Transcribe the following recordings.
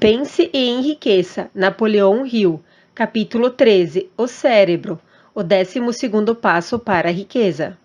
Pense e enriqueça. Napoleão Hill. Capítulo 13. O cérebro. O 12º passo para a riqueza.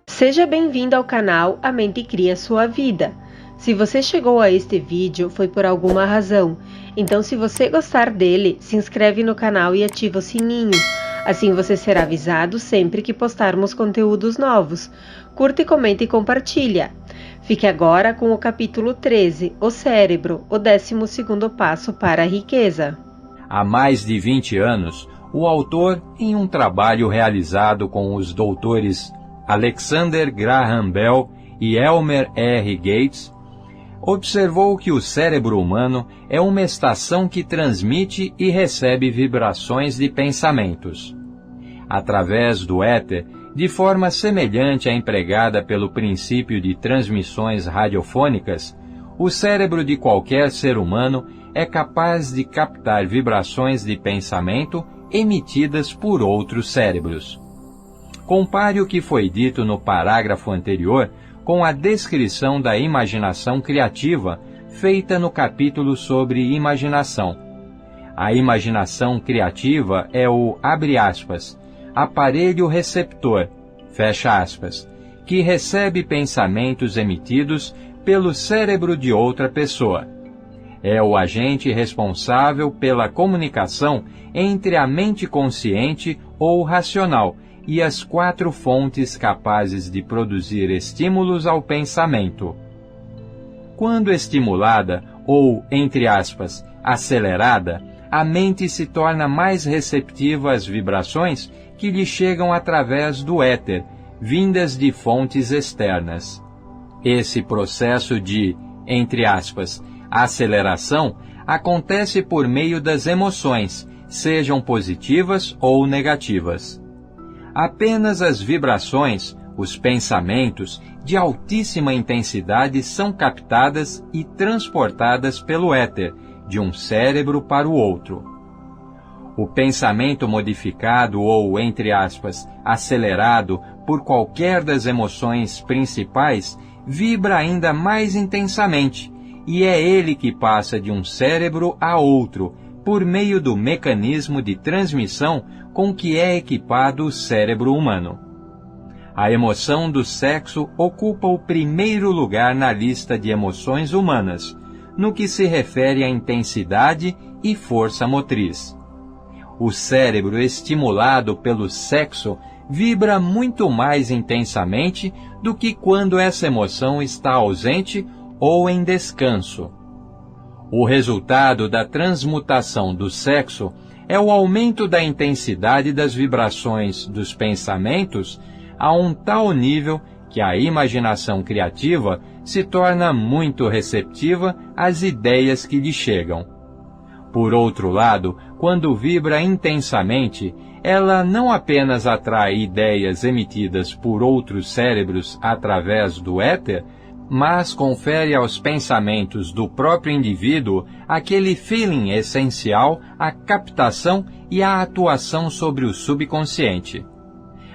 Seja bem-vindo ao canal A Mente Cria Sua Vida. Se você chegou a este vídeo, foi por alguma razão. Então, se você gostar dele, se inscreve no canal e ativa o sininho. Assim você será avisado sempre que postarmos conteúdos novos. Curta, comenta e compartilha. Fique agora com o capítulo 13, O cérebro, o 12º passo para a riqueza. Há mais de 20 anos, o autor, em um trabalho realizado com os doutores Alexander Graham Bell e Elmer R. Gates, observou que o cérebro humano é uma estação que transmite e recebe vibrações de pensamentos. Através do éter, de forma semelhante à empregada pelo princípio de transmissões radiofônicas, o cérebro de qualquer ser humano é capaz de captar vibrações de pensamento emitidas por outros cérebros. Compare o que foi dito no parágrafo anterior com a descrição da imaginação criativa feita no capítulo sobre imaginação. A imaginação criativa é o, abre aspas, aparelho receptor, fecha aspas, que recebe pensamentos emitidos pelo cérebro de outra pessoa. É o agente responsável pela comunicação entre a mente consciente ou racional e as 4 fontes capazes de produzir estímulos ao pensamento. Quando estimulada ou, entre aspas, acelerada, a mente se torna mais receptiva às vibrações que lhe chegam através do éter, vindas de fontes externas. Esse processo de, entre aspas, aceleração acontece por meio das emoções, sejam positivas ou negativas. Apenas as vibrações, os pensamentos, de altíssima intensidade são captadas e transportadas pelo éter, de um cérebro para o outro. O pensamento modificado ou, entre aspas, acelerado por qualquer das emoções principais vibra ainda mais intensamente, e é ele que passa de um cérebro a outro, por meio do mecanismo de transmissão com que é equipado o cérebro humano. A emoção do sexo ocupa o primeiro lugar na lista de emoções humanas, no que se refere à intensidade e força motriz. O cérebro estimulado pelo sexo vibra muito mais intensamente do que quando essa emoção está ausente ou em descanso. O resultado da transmutação do sexo é o aumento da intensidade das vibrações dos pensamentos a um tal nível que a imaginação criativa se torna muito receptiva às ideias que lhe chegam. Por outro lado, quando vibra intensamente, ela não apenas atrai ideias emitidas por outros cérebros através do éter, mas confere aos pensamentos do próprio indivíduo aquele feeling essencial à captação e à atuação sobre o subconsciente.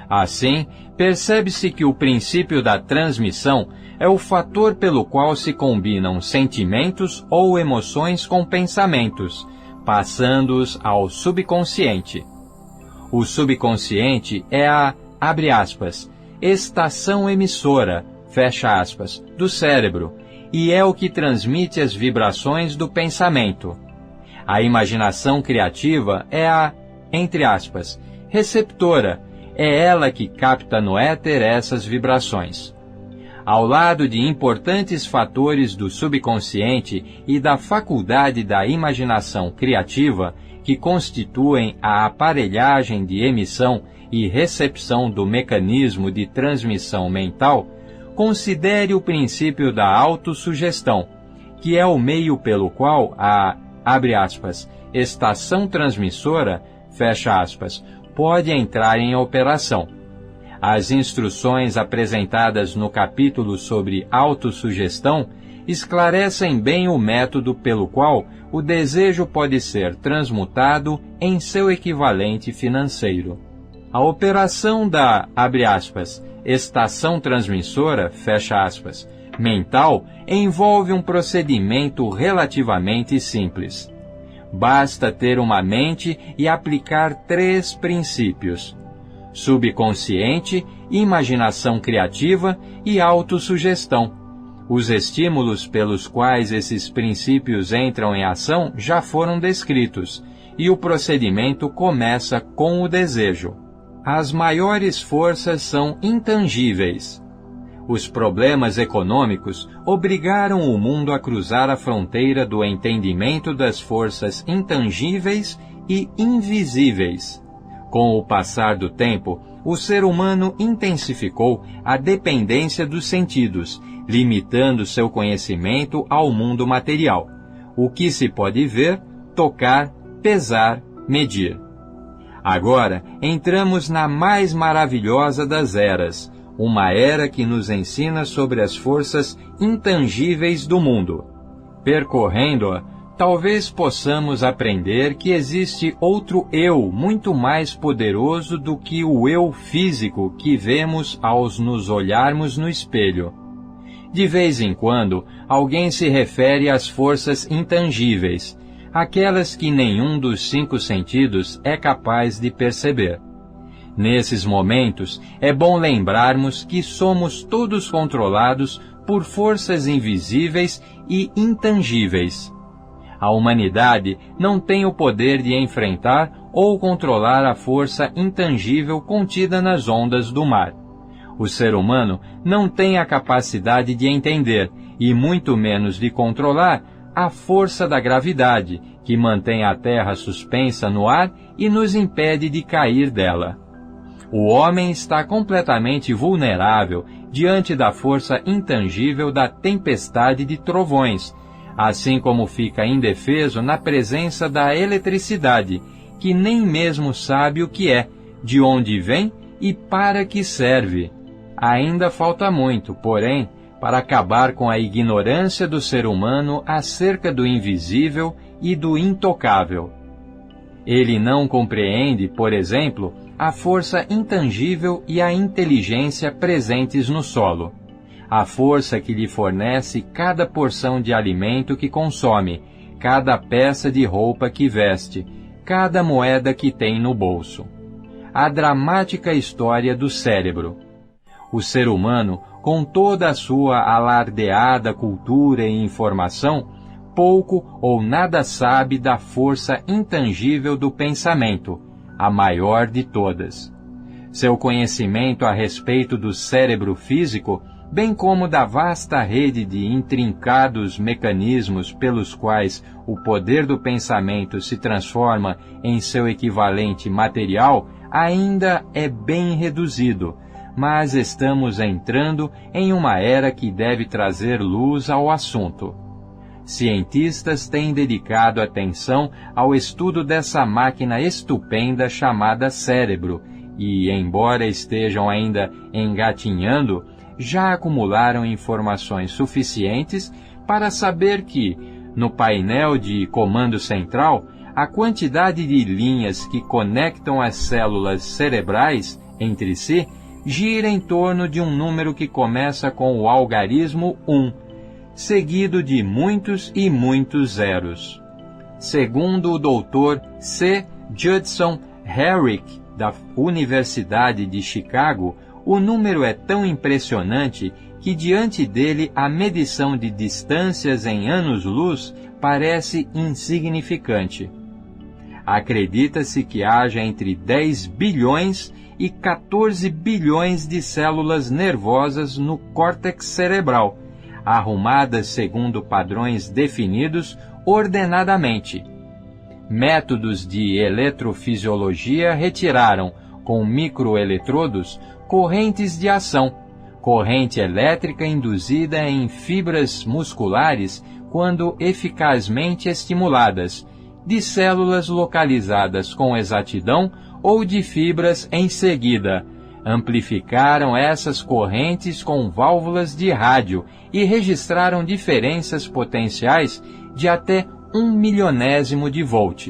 Assim, percebe-se que o princípio da transmissão é o fator pelo qual se combinam sentimentos ou emoções com pensamentos, passando-os ao subconsciente. O subconsciente é a, abre aspas, estação emissora, fecha aspas, do cérebro, e é o que transmite as vibrações do pensamento. A imaginação criativa é a, entre aspas, receptora, é ela que capta no éter essas vibrações. Ao lado de importantes fatores do subconsciente e da faculdade da imaginação criativa, que constituem a aparelhagem de emissão e recepção do mecanismo de transmissão mental, considere o princípio da autossugestão, que é o meio pelo qual a, abre aspas, estação transmissora, fecha aspas, pode entrar em operação. As instruções apresentadas no capítulo sobre autossugestão esclarecem bem o método pelo qual o desejo pode ser transmutado em seu equivalente financeiro. A operação da, abre aspas, estação transmissora, fecha aspas, mental envolve um procedimento relativamente simples. Basta ter uma mente e aplicar 3 princípios: subconsciente, imaginação criativa e autossugestão. Os estímulos pelos quais esses princípios entram em ação já foram descritos, e o procedimento começa com o desejo. As maiores forças são intangíveis. Os problemas econômicos obrigaram o mundo a cruzar a fronteira do entendimento das forças intangíveis e invisíveis. Com o passar do tempo, o ser humano intensificou a dependência dos sentidos, limitando seu conhecimento ao mundo material, o que se pode ver, tocar, pesar, medir. Agora entramos na mais maravilhosa das eras, uma era que nos ensina sobre as forças intangíveis do mundo. Percorrendo-a, talvez possamos aprender que existe outro eu muito mais poderoso do que o eu físico que vemos ao nos olharmos no espelho. De vez em quando, alguém se refere às forças intangíveis, aquelas que nenhum dos 5 sentidos é capaz de perceber. Nesses momentos, é bom lembrarmos que somos todos controlados por forças invisíveis e intangíveis. A humanidade não tem o poder de enfrentar ou controlar a força intangível contida nas ondas do mar. O ser humano não tem a capacidade de entender, e muito menos de controlar, a força da gravidade, que mantém a Terra suspensa no ar e nos impede de cair dela. O homem está completamente vulnerável diante da força intangível da tempestade de trovões, assim como fica indefeso na presença da eletricidade, que nem mesmo sabe o que é, de onde vem e para que serve. Ainda falta muito, porém, para acabar com a ignorância do ser humano acerca do invisível e do intocável. Ele não compreende, por exemplo, a força intangível e a inteligência presentes no solo, a força que lhe fornece cada porção de alimento que consome, cada peça de roupa que veste, cada moeda que tem no bolso. A dramática história do cérebro. O ser humano, com toda a sua alardeada cultura e informação, pouco ou nada sabe da força intangível do pensamento, a maior de todas. Seu conhecimento a respeito do cérebro físico, bem como da vasta rede de intrincados mecanismos pelos quais o poder do pensamento se transforma em seu equivalente material, ainda é bem reduzido, mas estamos entrando em uma era que deve trazer luz ao assunto. Cientistas têm dedicado atenção ao estudo dessa máquina estupenda chamada cérebro e, embora estejam ainda engatinhando, já acumularam informações suficientes para saber que, no painel de comando central, a quantidade de linhas que conectam as células cerebrais entre si gira em torno de um número que começa com o algarismo 1, seguido de muitos e muitos zeros. Segundo o Dr. C. Judson Herrick, da Universidade de Chicago, o número é tão impressionante que diante dele a medição de distâncias em anos-luz parece insignificante. Acredita-se que haja entre 10 bilhões e 14 bilhões de células nervosas no córtex cerebral, arrumadas segundo padrões definidos ordenadamente. Métodos de eletrofisiologia retiraram, com microeletrodos, correntes de ação, corrente elétrica induzida em fibras musculares quando eficazmente estimuladas, de células localizadas com exatidão ou de fibras em seguida. Amplificaram essas correntes com válvulas de rádio e registraram diferenças potenciais de até 1 milionésimo de volt.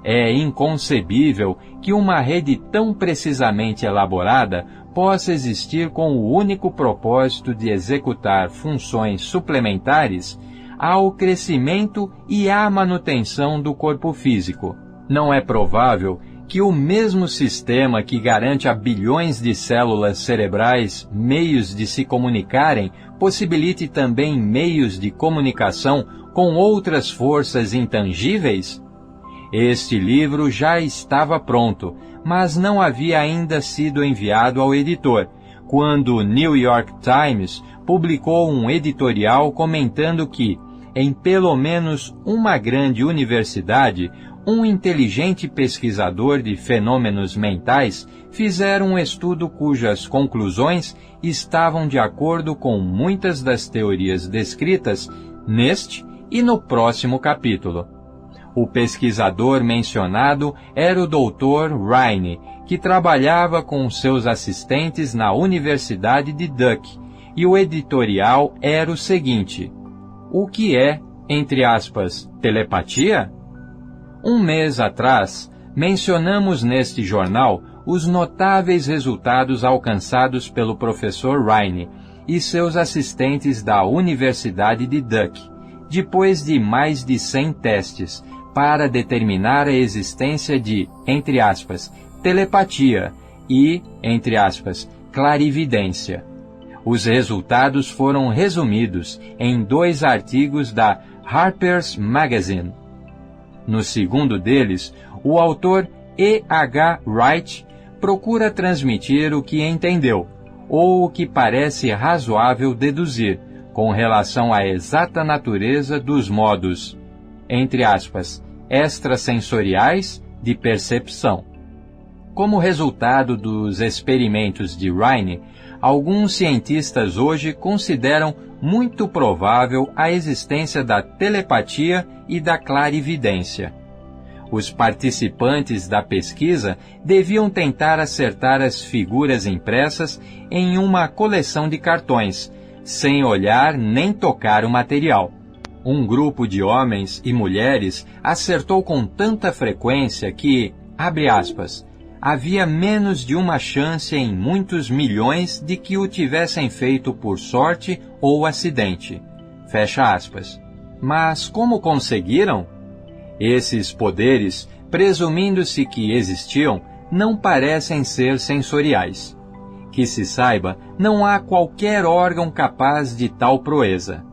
É inconcebível que uma rede tão precisamente elaborada possa existir com o único propósito de executar funções suplementares ao crescimento e à manutenção do corpo físico. Não é provável que o mesmo sistema que garante a bilhões de células cerebrais meios de se comunicarem possibilite também meios de comunicação com outras forças intangíveis? Este livro já estava pronto, mas não havia ainda sido enviado ao editor, quando o New York Times publicou um editorial comentando que, em pelo menos uma grande universidade, um inteligente pesquisador de fenômenos mentais fizera um estudo cujas conclusões estavam de acordo com muitas das teorias descritas neste e no próximo capítulo. O pesquisador mencionado era o Dr. Rhine, que trabalhava com seus assistentes na Universidade de Duke, e o editorial era o seguinte: o que é, entre aspas, telepatia? Um mês atrás, mencionamos neste jornal os notáveis resultados alcançados pelo professor Rhine e seus assistentes da Universidade de Duke, depois de mais de 100 testes, para determinar a existência de, entre aspas, telepatia e, entre aspas, clarividência. Os resultados foram resumidos em 2 artigos da Harper's Magazine. No segundo deles, o autor E. H. Wright procura transmitir o que entendeu, ou o que parece razoável deduzir, com relação à exata natureza dos modos, entre aspas, extrasensoriais de percepção. Como resultado dos experimentos de Rhine, alguns cientistas hoje consideram muito provável a existência da telepatia e da clarividência. Os participantes da pesquisa deviam tentar acertar as figuras impressas em uma coleção de cartões, sem olhar nem tocar o material. Um grupo de homens e mulheres acertou com tanta frequência que, abre aspas, havia menos de uma chance em muitos milhões de que o tivessem feito por sorte ou acidente. Fecha aspas. Mas como conseguiram? Esses poderes, presumindo-se que existiam, não parecem ser sensoriais. Que se saiba, não há qualquer órgão capaz de tal proeza.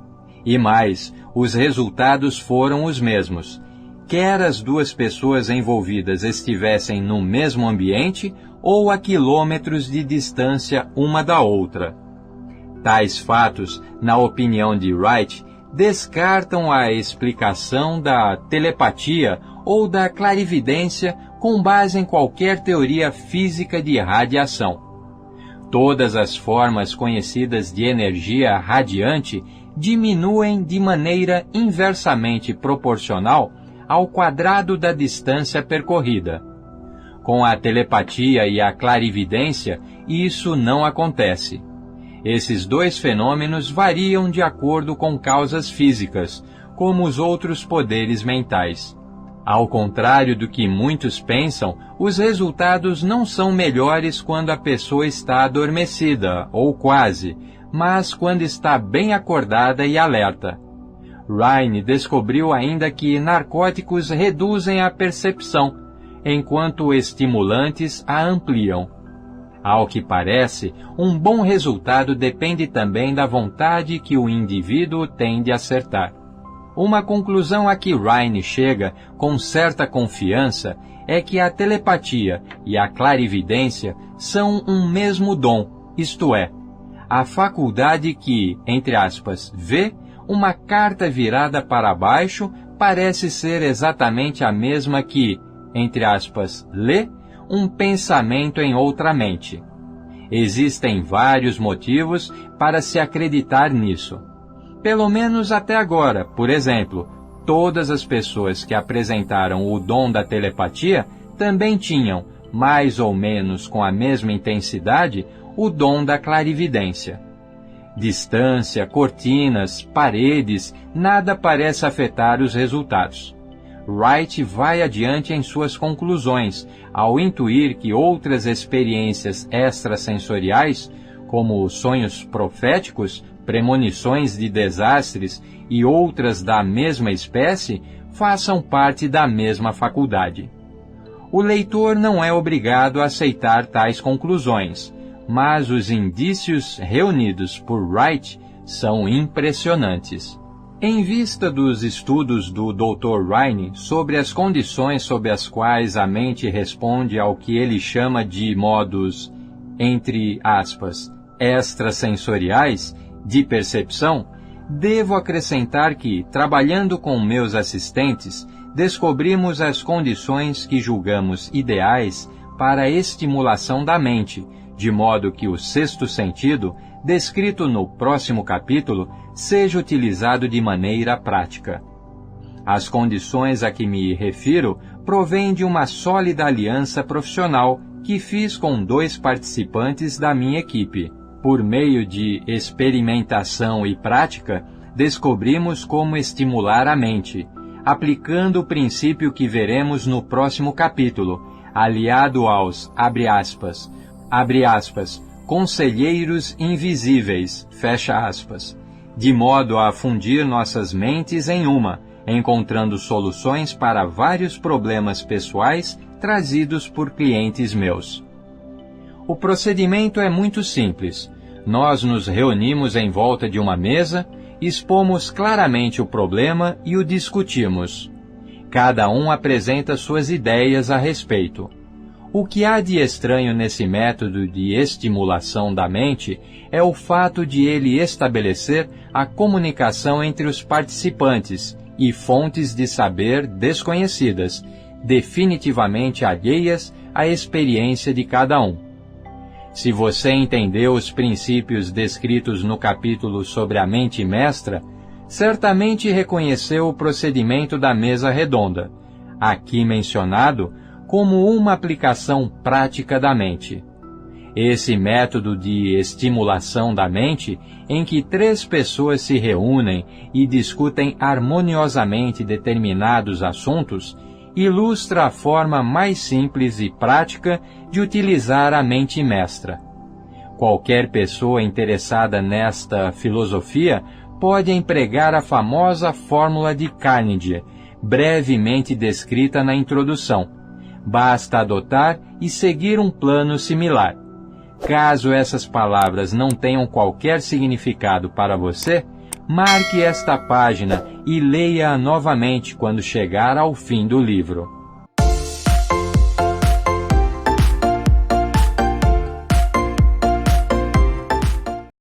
E mais, os resultados foram os mesmos, quer as duas pessoas envolvidas estivessem no mesmo ambiente ou a quilômetros de distância uma da outra. Tais fatos, na opinião de Wright, descartam a explicação da telepatia ou da clarividência com base em qualquer teoria física de radiação. Todas as formas conhecidas de energia radiante diminuem de maneira inversamente proporcional ao quadrado da distância percorrida. Com a telepatia e a clarividência, isso não acontece. Esses dois fenômenos variam de acordo com causas físicas, como os outros poderes mentais. Ao contrário do que muitos pensam, os resultados não são melhores quando a pessoa está adormecida, ou quase, mas quando está bem acordada e alerta. Rhine descobriu ainda que narcóticos reduzem a percepção, enquanto estimulantes a ampliam. Ao que parece, um bom resultado depende também da vontade que o indivíduo tem de acertar. Uma conclusão a que Rhine chega com certa confiança é que a telepatia e a clarividência são um mesmo dom, isto é, a faculdade que, entre aspas, vê uma carta virada para baixo parece ser exatamente a mesma que, entre aspas, lê um pensamento em outra mente. Existem vários motivos para se acreditar nisso. Pelo menos até agora, por exemplo, todas as pessoas que apresentaram o dom da telepatia também tinham, mais ou menos com a mesma intensidade, o dom da clarividência. Distância, cortinas, paredes, nada parece afetar os resultados. Wright vai adiante em suas conclusões, ao intuir que outras experiências extrasensoriais, como sonhos proféticos, premonições de desastres e outras da mesma espécie, façam parte da mesma faculdade. O leitor não é obrigado a aceitar tais conclusões, mas os indícios reunidos por Wright são impressionantes. Em vista dos estudos do Dr. Rhine sobre as condições sob as quais a mente responde ao que ele chama de modos, entre aspas, extrasensoriais, de percepção, devo acrescentar que, trabalhando com meus assistentes, descobrimos as condições que julgamos ideais para a estimulação da mente, de modo que o sexto sentido, descrito no próximo capítulo, seja utilizado de maneira prática. As condições a que me refiro provêm de uma sólida aliança profissional que fiz com 2 participantes da minha equipe. Por meio de experimentação e prática, descobrimos como estimular a mente, aplicando o princípio que veremos no próximo capítulo, aliado aos, abre aspas, conselheiros invisíveis, fecha aspas, de modo a fundir nossas mentes em uma, encontrando soluções para vários problemas pessoais trazidos por clientes meus. O procedimento é muito simples. Nós nos reunimos em volta de uma mesa, expomos claramente o problema e o discutimos. Cada um apresenta suas ideias a respeito. O que há de estranho nesse método de estimulação da mente é o fato de ele estabelecer a comunicação entre os participantes e fontes de saber desconhecidas, definitivamente alheias à experiência de cada um. Se você entendeu os princípios descritos no capítulo sobre a mente mestra, certamente reconheceu o procedimento da mesa redonda, aqui mencionado como uma aplicação prática da mente. Esse método de estimulação da mente, em que 3 pessoas se reúnem e discutem harmoniosamente determinados assuntos, ilustra a forma mais simples e prática de utilizar a mente mestra. Qualquer pessoa interessada nesta filosofia pode empregar a famosa fórmula de Carnegie, brevemente descrita na introdução. Basta adotar e seguir um plano similar. Caso essas palavras não tenham qualquer significado para você, marque esta página e leia-a novamente quando chegar ao fim do livro.